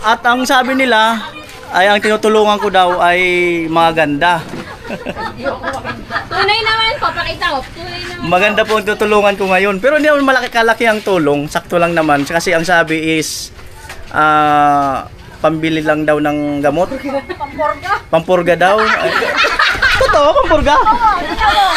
at ang sabi nila ay ang tinutulungan ko daw ay mga ganda. Tunay naman po, pakita ko. Tunay naman. Maganda po ang tutulungan ko ngayon. Pero hindi naman kalaki ang tulong. Sakto lang naman. Kasi ang sabi is pambili lang daw ng gamot. Pampurga daw. Totoo, pampurga?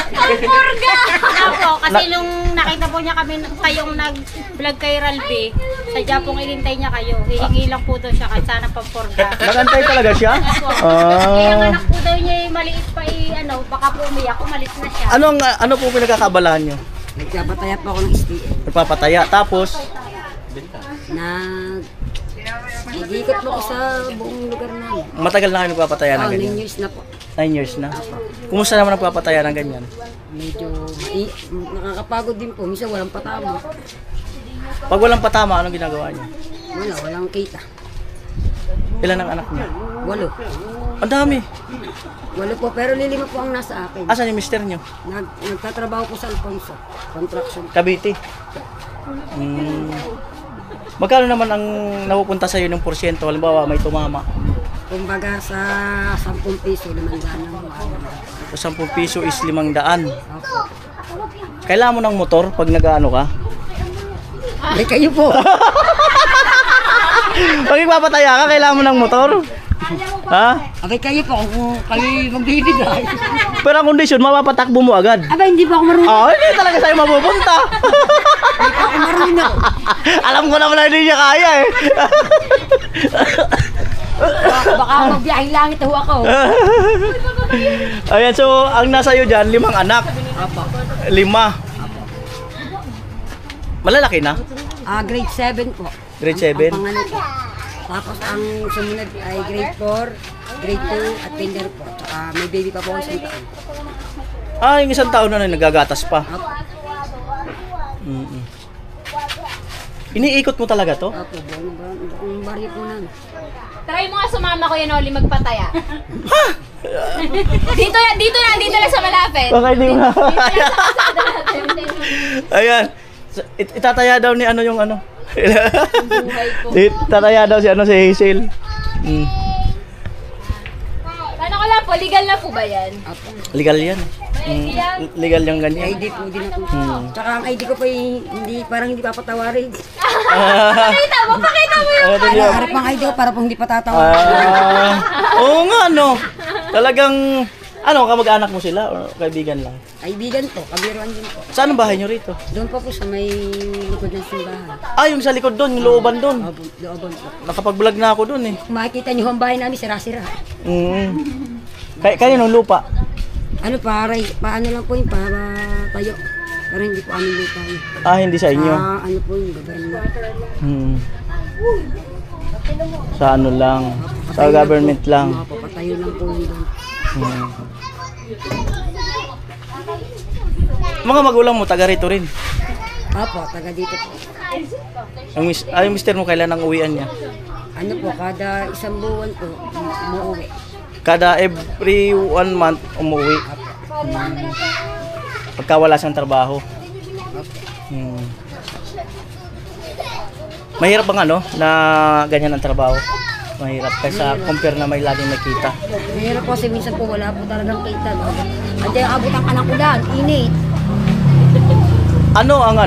Pampurga! Ako, kasi nung nakita po niya kami kayong nag-vlog kay Ralph, sadya pong inintay niya kayo. Hihingi lang po daw siya kahit sana pampurga. Nagantay talaga siya? Kaya ang anak po daw niya maliit pa baka po umiyak, umalis na siya. Ano po pinagkakabalahan niyo? Nagpapataya po ako ng STL. Nagpapataya. Tapos? Nag-ikot po ako sa buong lugar namin. Matagal na kayo nagpapataya ng ganyan? 9 years na po. 9 years na? Kumusta naman nagpapataya ng ganyan? Medyo nakakapagod din po. Minsan walang patama. Pag walang patama, anong ginagawa niyo? Walang kita. Ilan ang anak niyo? 8. Ang dami. 8 po, pero 5 po ang nasa akin. Asan yung mister niyo? Nagtatrabaho po sa Alfonso. Construction. Cavite. Magkano naman ang napupunta sa iyo ng porsyento? Halimbawa, may tumama. Kumbaga sa 10 piso, 500 naman. So, 10 piso is 500. Opo. Kailangan mo ng motor pag nag-ano ka? Ay, kayo po. Pag ipapataya ka, kailangan mo ng motor? Ha? Abay, kayo po kung kayo magbibigay. Pero ang kondisyon, mapapatakbo mo agad. Abay, hindi po ako marunong. Hindi talaga sa'yo mapupunta. Hindi po ako marunong. Alam ko naman na hindi niya kaya eh. Baka magbiyahing langit ho ako. Ayan, so ang nasa iyo dyan, 5 anak. Apo. 5. Malalaki na? Grade 7 po. Grade 7? Ang pangalan po. Tapos ang sumunod ay grade 4, grade 2 at kinder po. Tsaka may baby pa po ako isang taon. Yung 1 taon na nagagatas pa. Apo. Iniikot mo talaga to? Apo, buong baryo po namin. Try mo nga sumama ko yan, Oli, magpataya. dito na sa malapit. Okay, di ba? Ayan. Itataya daw ni ano yung ano. Itataya daw si Hazel. Ano ko lang po, legal na po ba yan? Apo. Legal yan. Legal yung ganyan. ID po din ako. Tsaka ang ID ko po parang hindi papatawarin. Pakita mo yung Harap ang ID ko para po hindi patatawarin. Oo nga, no. Talagang, kamag-anak mo sila o kaibigan lang? Kaibigan po, kabiruan din po. Saan ang bahay nyo rito? Doon pa po sa may likod ng simbahan. Yung sa likod doon, yung looban doon. Looban po. Nakapag-vlog na ako doon eh. Makikita niyo ang bahay namin, sira-sira. Kaya nung lupa? Paano lang po yun, para tayo. Pero hindi po amin lupa yun. Hindi sa inyo? Ano po yun, government. Sa ano lang? Sa government lang? Papatayo lang po yun doon. Mga magulang mo, taga rito rin? Apo, taga dito po. Yung mister mo, kailan ang uwian niya? Ano po, kada isang buwan po, umuwi. Kada every 1 month umuwi. Pagka wala siyang trabaho. Mahirap bang na ganyan ang trabaho? Mahirap kaysa compare na may laging nakita. Mahirap po kasi minsan po wala po talagang kita. Andiyan abot ang anak ko lang, init. Ano ang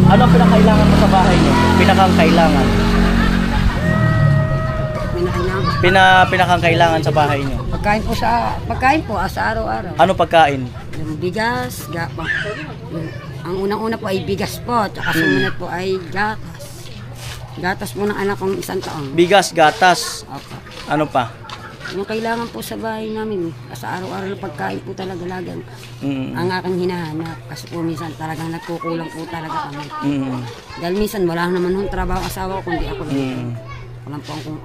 pinakailangan mo sa bahay niyo? Pinakangkailangan. Pinakangkailangan sa bahay niyo. Pagkain po sa araw-araw. Ano pagkain? Yung bigas, ang unang-una po ay bigas po, tsaka sumunod po ay gatas. Gatas po ng anak kong 1 taon. Bigas, gatas. Opo. Ano pa? Yung kailangan po sa bahay namin, sa araw-araw na pagkain po talaga lagan. Ang aking hinahanap, kasi po minsan talagang nagkukulang po talaga kami. Dahil minsan wala naman yung trabaho asawa ko, kundi ako lang.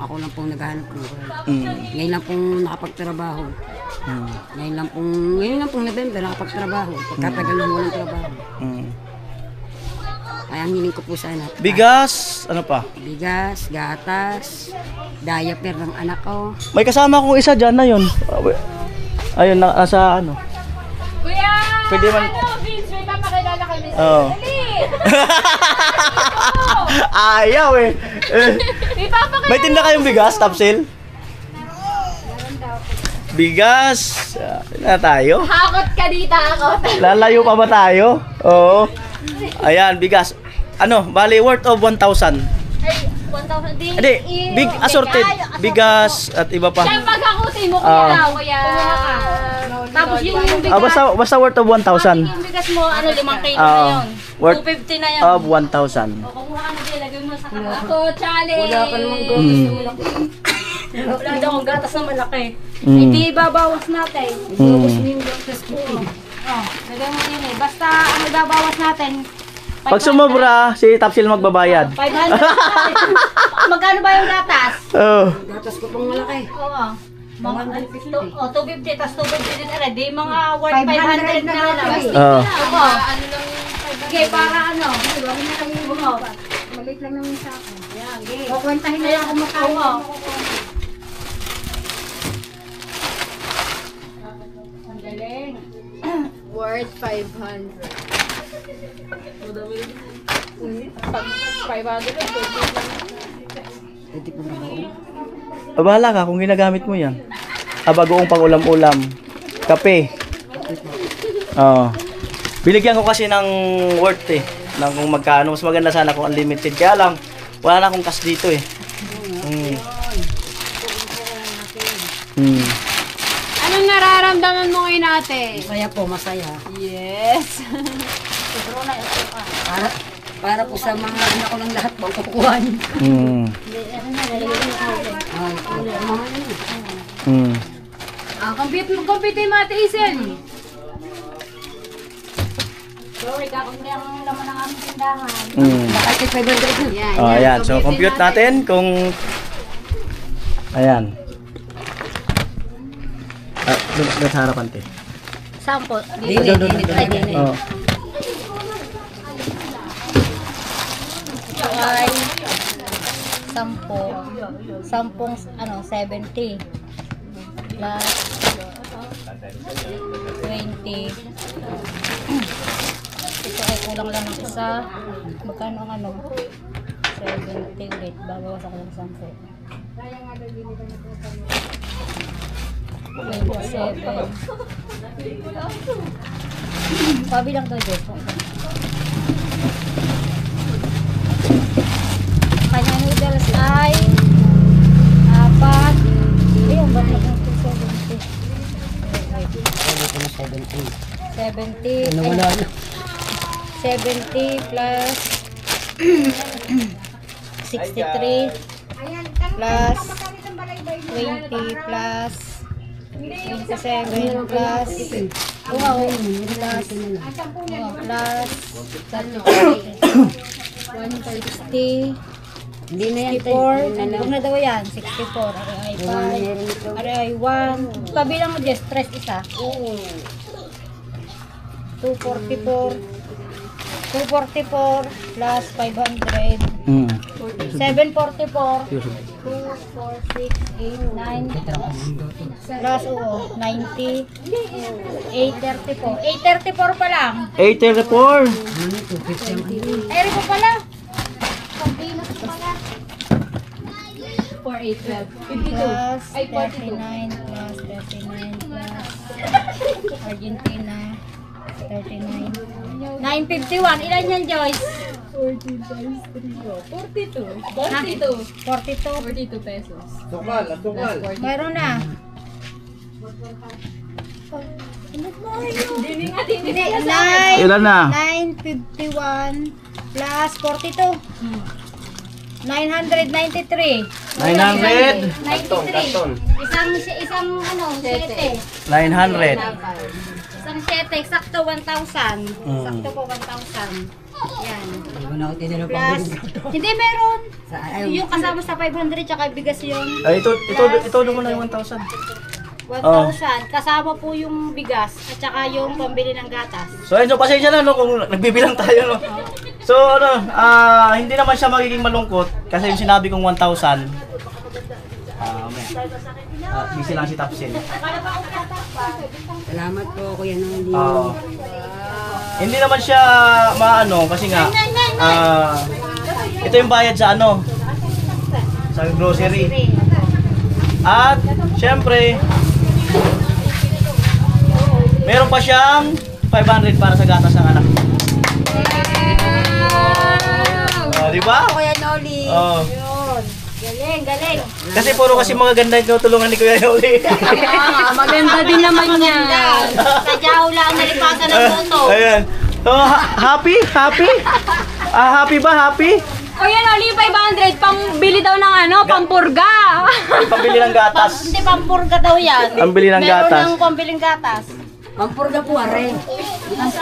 Ako lang pong naghahanap ng buhay. Ngayon lang pong nakapagtrabaho. Ngayon lang pong November nakapagtrabaho. Pagkatagal lang walang trabaho. Kaya ang hiling ko po sana. Bigas, ano pa? Bigas, gatas, diaper ng anak ko. May kasama kong isa dyan na yun. Ayun, nasa ano. Kuya! Pwede man. Vince, may papakilala kay Miss Oo. Dali! Ayaw eh. May tinda kayong bigas, Tapsil? Bigas. Na tayo. Hakot ka dito, hakot. Lalayo pa ba tayo? Oo. Ayan, bigas. Ano, bali worth of 1,000. Ay, 1,000 din. Hindi, big assorted. Bigas at iba pa. Siya pagkakutin mo, kuya. Kuya. Tapos yung bigas. Basta worth of 1,000. Yung bigas mo, 5 kilo na yun. Worth 250 na yan. of 1,000. O, kumuha ka na din, lagay mo sa ako, challenge. Wala ka namang gatas na malaki. Wala daw akong gatas na malaki. Mm. Hindi babawas natin. Ubus mo yung gatas ko. Oh, lagay mo din eh. Basta ang ibabawas natin, Pag sumobra, si Tapsil magbabayad. 500. Magkano ba yung gatas? Oh. Gatas ko pang malaki. Oo. Mga 250 tas 250 din rin. Di mga worth 500 na lang. Oh. Oo. Okay, para ano? Maliit lang naman sa akin. Yan, okay. Kukwentahin na lang kung makano. Ang galing. Worth 500. 500 Pwede ko na ba? Bahala ka kung ginagamit mo yan. Bagoong pang ulam-ulam. Kape. Oo. Binigyan ko kasi ng worth eh. Ng kung magkano. Mas maganda sana kung unlimited. Kaya lang, wala na akong cash dito eh. Anong nararamdaman mo ngayon, ate? Masaya po, masaya. Yes. Para po sa mga anak ko lang lahat po ang kukuha niyo. Compete mo, ate Isel. Sorry, kakunti ang laman ng aming tindahan. Baka ito 500 na. Yan, Oh, ayan. So, compute natin kung... Ayan. Doon sa harapan, te. Sampo. Dili. Oh. Ay, 10. 70. Plus 20. Ito ay kulang lang ng isa. Magkano ang 70 ulit. Babawasan ko ng 10. 27. Sabi lang to, Jess. Kanya noodles ay 4. Ayun, ba't naging 70? 70 Nawala na. 70 plus 63 plus 20 plus 27 plus plus 60 Hindi na yan. 64 huwag na daw yan 64 ari ay 5 ari ay 1 kabilang mo just stress isa 244 plus 500 744 2, 4, 6, 8, 9 plus 90 834 834 pa lang 834. ay rin pa pala 4,812. plus 39 plus 39 plus Argentina 39 951 ilan yan Joyce? 14 times 3 ko. 42. 42 pesos. mayroon na hindi Ilan na? 951 plus 42 993 900. 93 isang ano 7 900. isang 7 sakto 1,000 sakto po 1,000 yan Hindi ko na ako tinanong plus hindi meron Sa yung kasama sa 500 tsaka bigas yun Ay, ito doon mo na yung 1,000. 1,000 kasama po yung bigas at saka yung pambili ng gatas So, ayun, so pasensya na no kung nagbibilang tayo no. So, hindi naman siya magiging malungkot kasi yung sinabi kong 1,000. Busy lang si Tapsil. Salamat po, Kuya Nandi. Hindi naman siya maano kasi nga ito yung bayad sa ano sa grocery. At syempre, meron pa siyang 500 para sa gatas ng anak. Di ba? Kuya Noli. Oh. Galing, galing. Kasi puro kasi mga ganda yung tinutulungan ni Kuya Noli. Maganda din naman niya. Sadya lang nalipasan ng boto. Ayan. So, happy? Happy? Happy ba? Happy? Kuya Noli, 500 pambili daw ng pampurga. Pambili ng gatas. Hindi, pampurga daw yan. Ang bili ng gatas. Meron ng pambiling gatas. Pampurga po, are.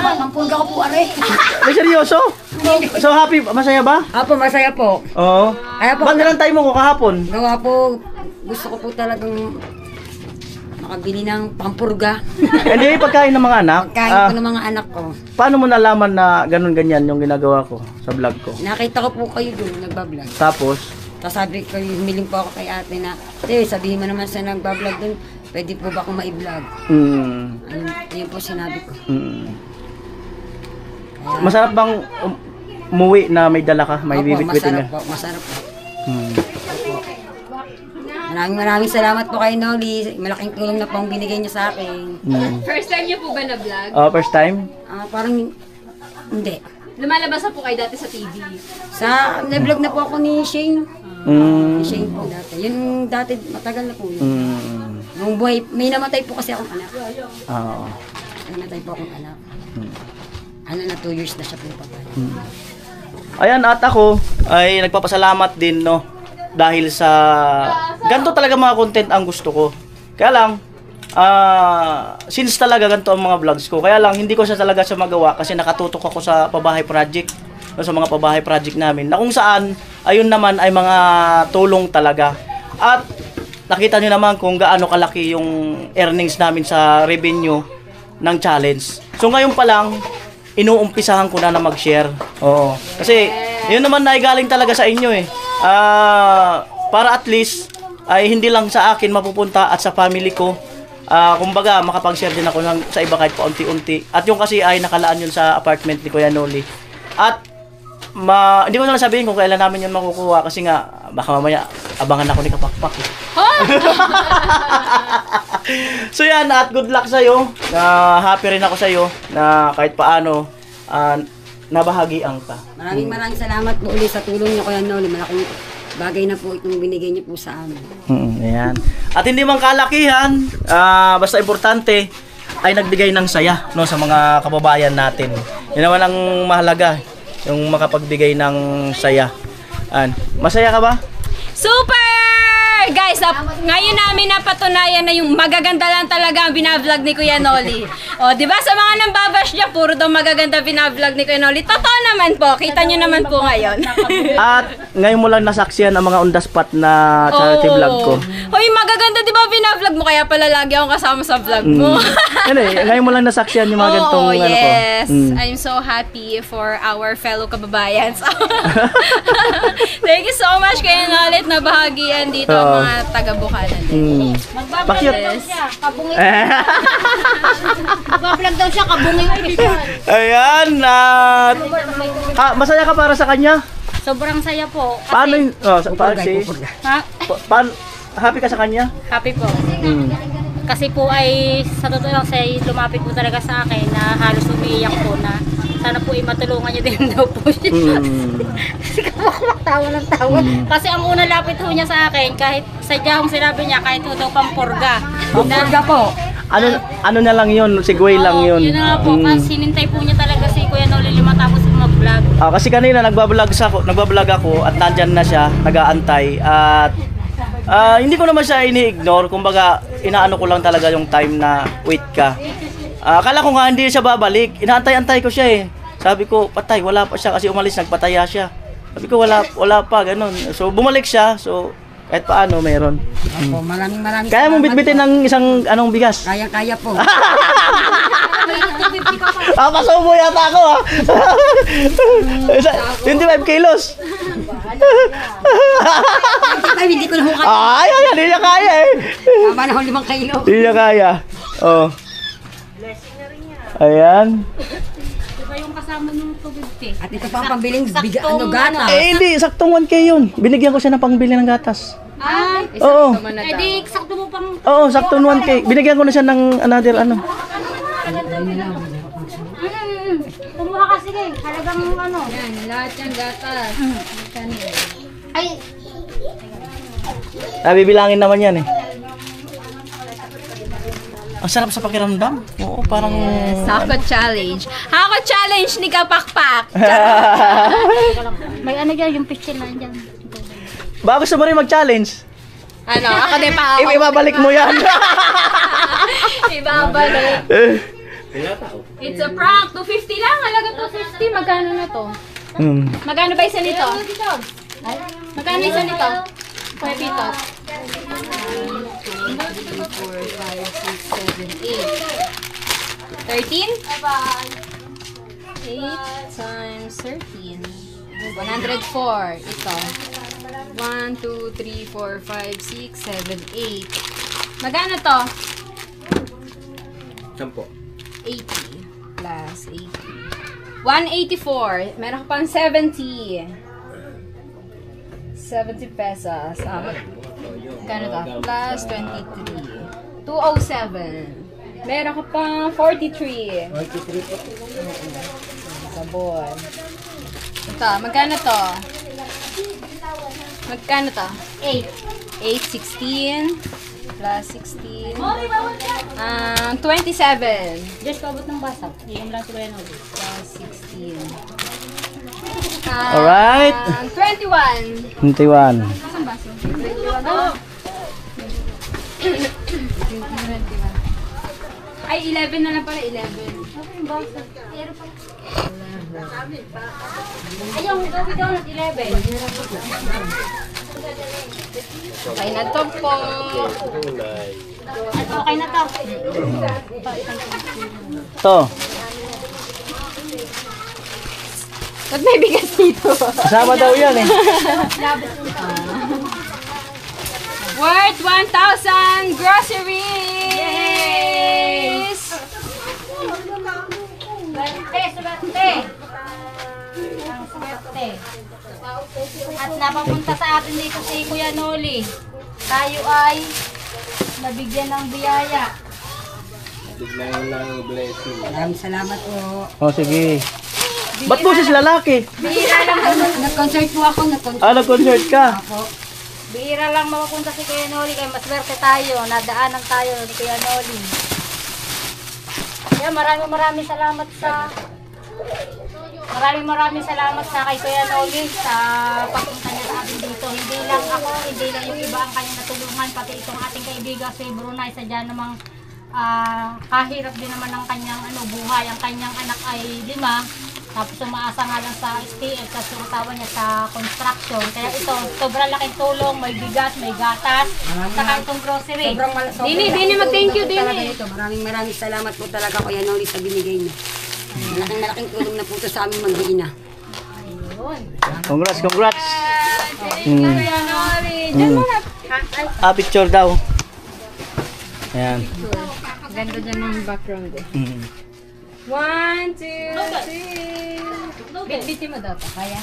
Pampurga ko po, are. Ay, seryoso? So, happy? Masaya ba? Apo, masaya po. Oo. Kaya po, Ba't nilang time mo ko kahapon? gawa po, gusto ko po talagang makabili ng pampurga. Hindi, pagkain ng mga anak. Kain ko ng mga anak ko. Paano mo nalaman na ganun-ganyan yung ginagawa ko sa vlog ko? Nakita ko po kayo doon, nagbablog. Tapos, Tapos sabi ko, humiling po ako kay ate na, sabihin mo naman sa nagbablog doon, pwede po ba akong ma-vlog? Yun po sinabi ko. Masarap bang umuwi na may dala ka? May Opo, bibit-bitin masarap ka? po, masarap po. Maraming salamat po kay Noli. Malaking tulong na po ang binigay niya sa akin. First time niyo po ba na-vlog? Oh, first time? Parang hindi. Lumalabas na po kayo dati sa TV. Sa na-vlog na po ako ni Shane. Mm. Ni Shane po dati. Yun dati, matagal na po yun. Mm. Nung buhay, may namatay po kasi akong anak. Oo. May namatay po akong anak. Ano na 2 years na siya po patay. Ayan, at ako ay nagpapasalamat din, no? Dahil sa ganito talaga mga content ang gusto ko. Kaya lang, since talaga ganito ang mga vlogs ko, kaya lang hindi ko siya talaga siya magawa kasi nakatutok ako sa pabahay project, no, sa mga pabahay project namin, na kung saan, ayun naman ay mga tulong talaga. At nakita nyo naman kung gaano kalaki yung earnings namin sa revenue ng challenge. So ngayon pa lang, inuumpisahan ko na mag-share. Oo. Kasi, yun naman na galing talaga sa inyo eh. Para at least, ay hindi lang sa akin mapupunta at sa family ko. Kumbaga, makapag-share din ako sa iba kahit paunti-unti. At yung kasi ay nakalaan yun sa apartment ni Kuya Noli. At, hindi ko na lang sabihin kung kailan namin yun makukuha kasi nga, baka mamaya, abangan ako ni Kapakpak eh. So yan, at good luck sa'yo. Happy rin ako sa'yo na kahit paano, nabahagian ka. Maraming salamat po ulit sa tulong niyo, Kuya Noli. Malaking bagay na po itong binigay niyo po sa amin. Ayan. At hindi man kalakihan, basta importante ay nagbigay ng saya, no, sa mga kababayan natin. Yun naman ang mahalaga, yung makapagbigay ng saya. Masaya ka ba? Super! Guys, ngayon namin napatunayan na yung magaganda lang talaga ang binablog ni Kuya Noli. O, di ba sa mga nambabash niya, puro daw magaganda binablog ni Kuya Noli. Totoo naman po, kita nyo naman po ngayon. At ngayon mo lang nasaksiyan ang mga on the spot na charity vlog ko. Hoy, magaganda di ba binablog mo? Kaya pala lagi akong kasama sa vlog mo. Ngayon mo lang nasaksiyan yung mga ganitong ano ko. Yes. I'm so happy for our fellow kababayans. Thank you so much Kuya Noli na bahagian dito ang mga taga-Bukana. Bakit? Siya, kabungay. Mag-vlog daw siya, kabungay official. Ayan, masaya ka para sa kanya? Sobrang saya po. Kasi, Paano yung, happy ka sa kanya? happy po. Kasi po ay, sa totoo lang siya, lumapit po talaga sa akin na halos umiiyak po na sana po matulungan niya din daw po siya. Kasi tawa ng tawa. Kasi ang unang lapit po niya sa akin, kahit sadya kong sinabi niya, kahit po daw pampurga. Pampurga po. Ano na lang yun, sigway lang yun. Yun na nga po, kasi sinintay po niya talaga si Kuya Noli matapos mag-vlog. kasi kanina nagbablog ako at nandyan na siya, nag-aantay. At hindi ko naman siya ini-ignore, kumbaga inaano ko lang talaga yung time na wait ka. Akala ko nga hindi siya babalik, inaantay-antay ko siya eh. Sabi ko, patay, wala pa siya kasi umalis, nagpataya siya. Sabi ko, wala pa, ganun. So bumalik siya, so kahit paano meron. Opo, maraming Kaya mong bitbitin ng isang anong bigas? Kaya po. Pasubo yata ako 25 kilos. Ay, hindi ko na hukay. Ay, hindi niya kaya eh. Tama na ako 5 kilo. Hindi niya kaya. Oh. Ayan. yung kasama ng tubig, te. At ito pa ang pambiling gata. Hindi, saktong 1K yun. Binigyan ko siya ng pangbili ng gatas. Ah, Oo. di, sakto mo pang... Oo, saktong 1K. Binigyan ko na siya ng another ano. Kumuha ka, sige. Halagang ano. Yan, lahat yung gatas. Ay, Bibilangin naman yan eh. Ang sarap sa pakiramdam. Oo, parang... Hako challenge. Hako challenge ni Kapakpak. may ano dyan, yung picture na dyan. Baka gusto mo rin mag-challenge? Ano, ako din pa ako. Ibabalik mo yan. Ibabalik. It's a prank. 250 lang. Halaga 250. Magkano na to? Magkano ba isa nito? Magkano isa nito? Kuya Pito. 13? 8 times 13. 104. Ito. 1, 2, 3, 4, 5, 6, 7, 8. Magkano to? 80 plus 80. 184. Meron ka pang 70. 70 pesos. Magkano to? Plus 23. 207. Meron ka pang 43. Sabon. Ito, magkano to? Magkano to? 8. 8, 16. Plus 16. 27. Just kabot ng basa. Yung lang siguro yan. Plus 16. Alright. 21. 21. Saan baso? 21. Ay, 11 na lang pala. 11. Ayun, gabi daw ng 11. Okay na to po. Okay na to. To. Ba't may bigas dito? Kasama daw yan eh. Worth 1,000 groceries! Swerte. Ang swerte. At napapunta sa atin dito si Kuya Noli. Tayo ay nabigyan ng biyaya. Maraming salamat po. Oh, sige. Ba't boses lalaki? Nag-concert po ako. Nag-concert ka? Bihira lang makapunta si Kuya Noli kaya maswerte tayo. Nadaanan tayo ni Kuya Noli. Kaya maraming salamat sa kay Kuya Noli sa pagpunta niya sa atin dito. Hindi lang ako, hindi lang yung iba ang kanya natulungan, pati itong ating kaibigan si Brunei. Sadya namang kahirap din naman ang kanyang buhay. Ang kanyang anak ay 5. Tapos umaasa nga lang sa STL kasi yung asawa niya sa construction. Kaya ito, sobrang laking tulong. May bigas, may gatas, saka itong grocery. Dini, mag-thank you, Dini. Maraming salamat po talaga Kuya Noli sa binigay niyo. Malaking tulong na po ito sa aming mag-iina. Congrats. Kuya Noli. Diyan mo na. Picture daw. Ayan. Ganda dyan ng background eh. 1, 2, 3. Bitbitin mo daw ito. Kaya?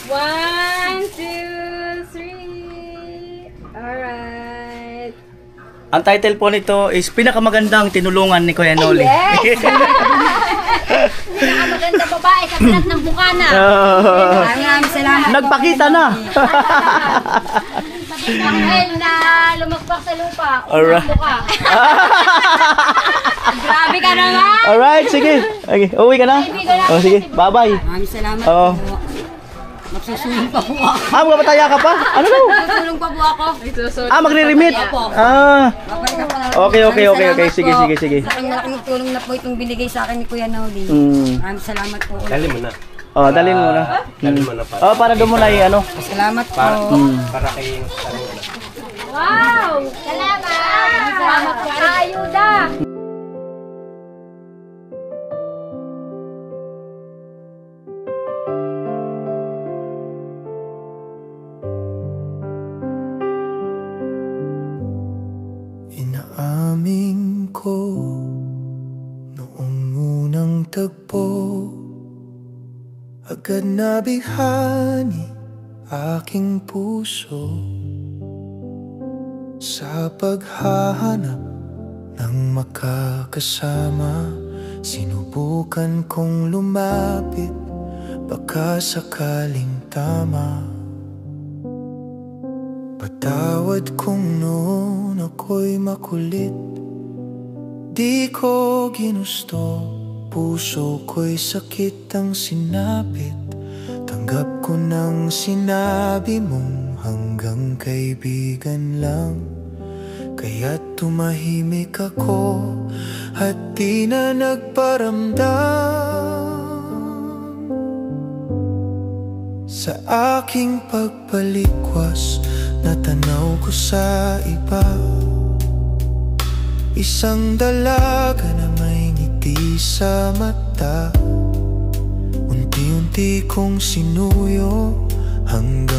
1, 2, 3. Alright. Ang title po nito is Pinakamagandang Tinulungan ni Kuya Noli. Yes! Pinakamaganda babae sa lahat ng bukana. Maraming salamat. Nagpakita na. Dahil na lumagpak sa lupa. Alright. Grabe ka naman! Alright, sige. Okay, uwi ka na? Oh, sige. Bye-bye. Maraming salamat Oo. po. Magsusuling pa po ako. Magpapataya ka pa? Ano daw? Magsusuling pa po ako. Magre-remit? Babalik ako na. Okay. Maraming Sige. salamat po. Malaking tulong na po itong binigay sa akin ni Kuya Noli. Maraming salamat po. Dali mo na. Oh, dalhin mo na. Dali mo na para. Oh, para doon mo na i-ano. Salamat po. Para kay Wow! Salamat sa ayuda! Inaamin ko Agad na bighani aking puso sa paghahanap ng makakasama. Sinubukan kong lumapit, baka sakaling tama. Patawad kung noon ako'y makulit, di ko ginusto. Puso ko'y sakit ang sinapit. Tanggap ko nang sinabi mong hanggang kaibigan lang. Kaya't tumahimik ako at di na nagparamdam. Sa aking pagpalikwas, natanaw ko sa iba, isang dalaga na may ngiti sa mata. Unti-unti kong sinuyo hanggang